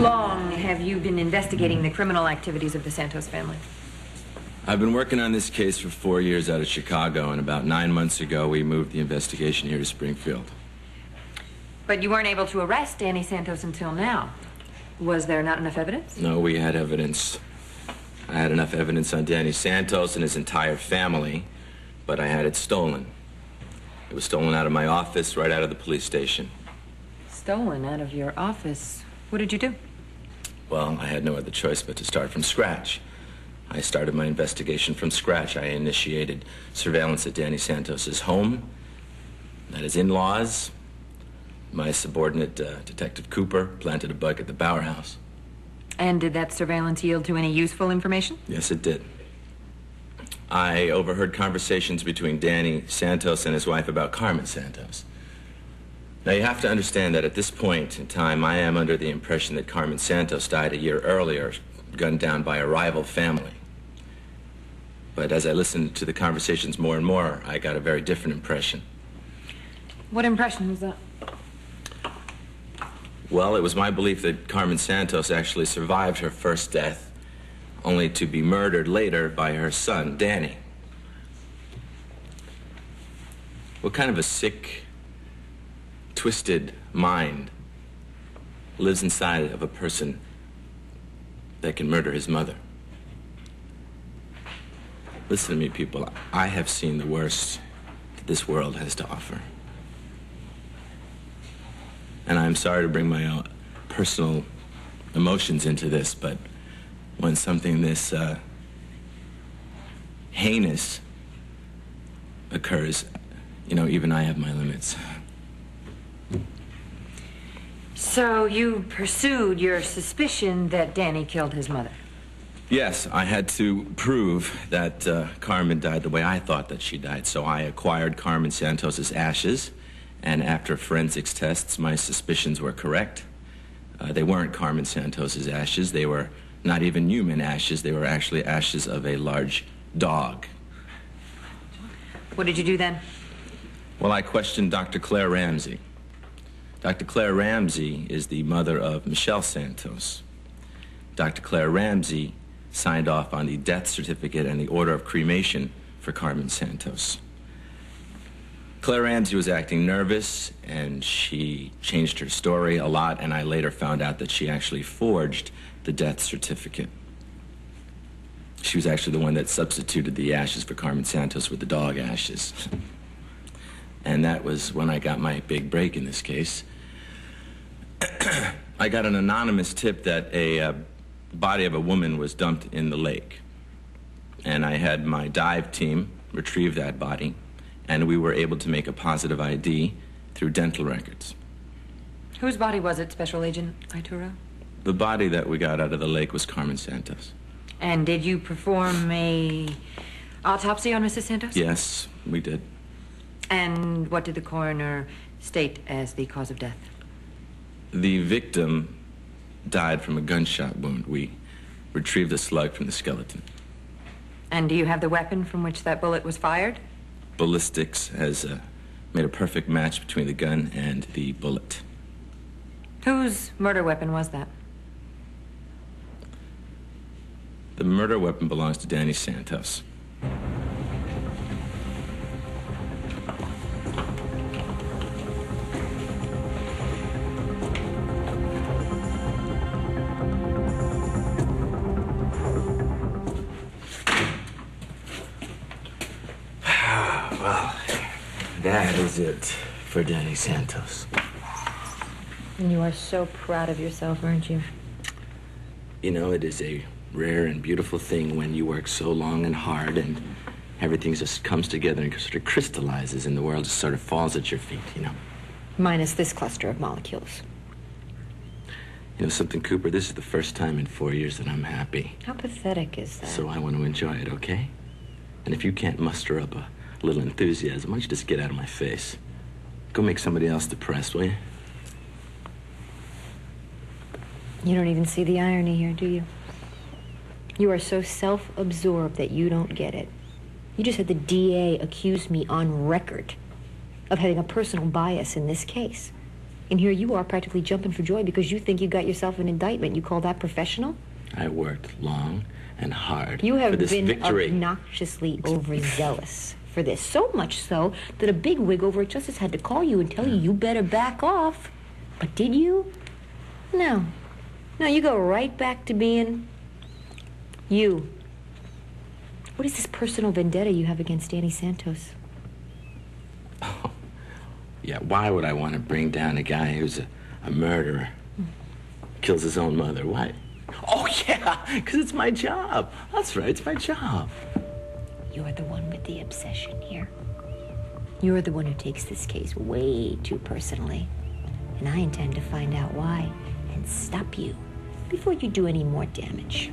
long have you been investigating the criminal activities of the Santos family? I've been working on this case for 4 years out of Chicago, and about 9 months ago, we moved the investigation here to Springfield. But you weren't able to arrest Danny Santos until now. Was there not enough evidence? No, we had evidence. I had enough evidence on Danny Santos and his entire family, but I had it stolen. It was stolen out of my office, right out of the police station. Stolen out of your office? What did you do? Well, I had no other choice but to start from scratch. I started my investigation from scratch. I initiated surveillance at Danny Santos's home, at his in-laws. My subordinate, Detective Cooper, planted a bug at the Bauer house. And did that surveillance yield to any useful information? Yes, it did. I overheard conversations between Danny Santos and his wife about Carmen Santos. Now, you have to understand that at this point in time, I am under the impression that Carmen Santos died a year earlier, gunned down by a rival family. But as I listened to the conversations more and more, I got a very different impression. What impression was that? Well, it was my belief that Carmen Santos actually survived her first death, only to be murdered later by her son, Danny. What kind of a sick, twisted mind lives inside of a person that can murder his mother? Listen to me, people. I have seen the worst that this world has to offer. And I'm sorry to bring my own personal emotions into this, but when something this heinous occurs, you know, even I have my limits. So you pursued your suspicion that Danny killed his mother? Yes, I had to prove that Carmen died the way I thought that she died, so I acquired Carmen Santos's ashes. And after forensics tests, my suspicions were correct. They weren't Carmen Santos's ashes. They were not even human ashes. They were actually ashes of a large dog. What did you do then? Well, I questioned Dr. Claire Ramsey. Dr. Claire Ramsey is the mother of Michelle Santos. Dr. Claire Ramsey signed off on the death certificate and the order of cremation for Carmen Santos. Claire Ramsey was acting nervous, and she changed her story a lot, and I later found out that she actually forged the death certificate. She was actually the one that substituted the ashes for Carmen Santos with the dog ashes. And that was when I got my big break in this case. I got an anonymous tip that a body of a woman was dumped in the lake. And I had my dive team retrieve that body, and we were able to make a positive ID through dental records. Whose body was it, Special Agent Ituro? The body that we got out of the lake was Carmen Santos. And did you perform a autopsy on Mrs. Santos? Yes, we did. And what did the coroner state as the cause of death? The victim died from a gunshot wound. We retrieved a slug from the skeleton. And do you have the weapon from which that bullet was fired? Ballistics has made a perfect match between the gun and the bullet. Whose murder weapon was that? The murder weapon belongs to Danny Santos. Well, that is it for Danny Santos. And you are so proud of yourself, aren't you? You know, it is a rare and beautiful thing when you work so long and hard and everything just comes together and sort of crystallizes and the world just sort of falls at your feet, you know. Minus this cluster of molecules. You know something, Cooper? This is the first time in 4 years that I'm happy. How pathetic is that? So I want to enjoy it, okay? And if you can't muster up a little enthusiasm, why don't you just get out of my face? Go make somebody else depressed, will you? You don't even see the irony here, do you? You are so self-absorbed that you don't get it. You just had the DA accuse me on record of having a personal bias in this case. And here you are practically jumping for joy because you think you got yourself an indictment. You call that professional? I worked long and hard You have for this been victory. obnoxiously overzealous for this. So much so that a big wig over at Justice had to call you and tell you better back off. But did you? No. No, you go right back to being you. What is this personal vendetta you have against Danny Santos? Oh, yeah, why would I want to bring down a guy who's a murderer? Kills his own mother. Why? Oh, yeah, because it's my job. That's right, it's my job. You're the one with the obsession here. You're the one who takes this case way too personally. And I intend to find out why and stop you before you do any more damage.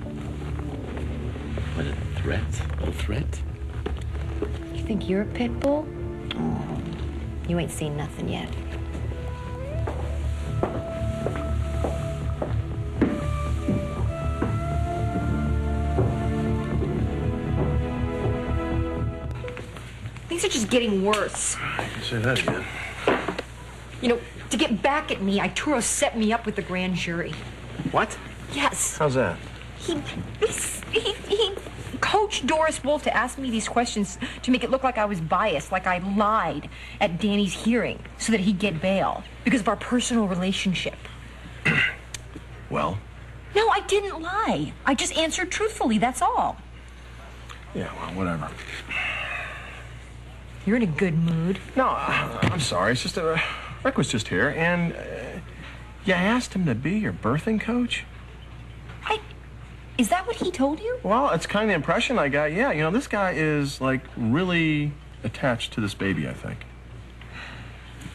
What a threat. A threat? You think you're a pit bull? Oh, you ain't seen nothing yet. Things are just getting worse. Say that again. You know, to get back at me, Arturo set me up with the grand jury. What? Yes. How's that? He coached Doris Wolf to ask me these questions to make it look like I was biased, like I lied at Danny's hearing so that he'd get bail because of our personal relationship. Well? No, I didn't lie. I just answered truthfully, that's all. Yeah, well, whatever. You're in a good mood. No, I'm sorry. It's just Rick was just here, and you asked him to be your birthing coach? Is that what he told you? Well, it's kind of the impression I got. Yeah, you know, this guy is, like, really attached to this baby, I think.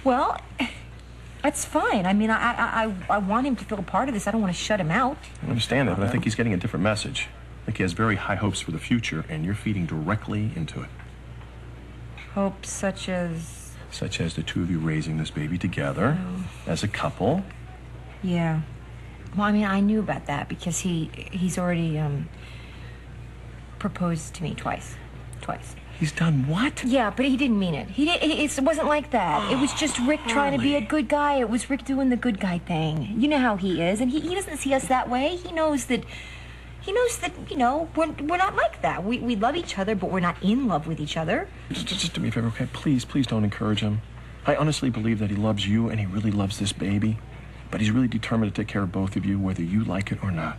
Well, that's fine. I mean, I want him to feel a part of this. I don't want to shut him out. I understand that, but I think he's getting a different message. I think he has very high hopes for the future, and you're feeding directly into it. Hopes such as? Such as the two of you raising this baby together as a couple. Yeah. Well, I mean, I knew about that because he's already proposed to me twice. He's done what? Yeah, but he didn't mean it. It wasn't like that. It was just Rick trying to be a good guy. It was Rick doing the good guy thing. You know how he is, and he doesn't see us that way. He knows that, you know, we're not like that. We love each other, but we're not in love with each other. Just do me a favor, okay? Please don't encourage him. I honestly believe that he loves you and he really loves this baby. But he's really determined to take care of both of you, whether you like it or not.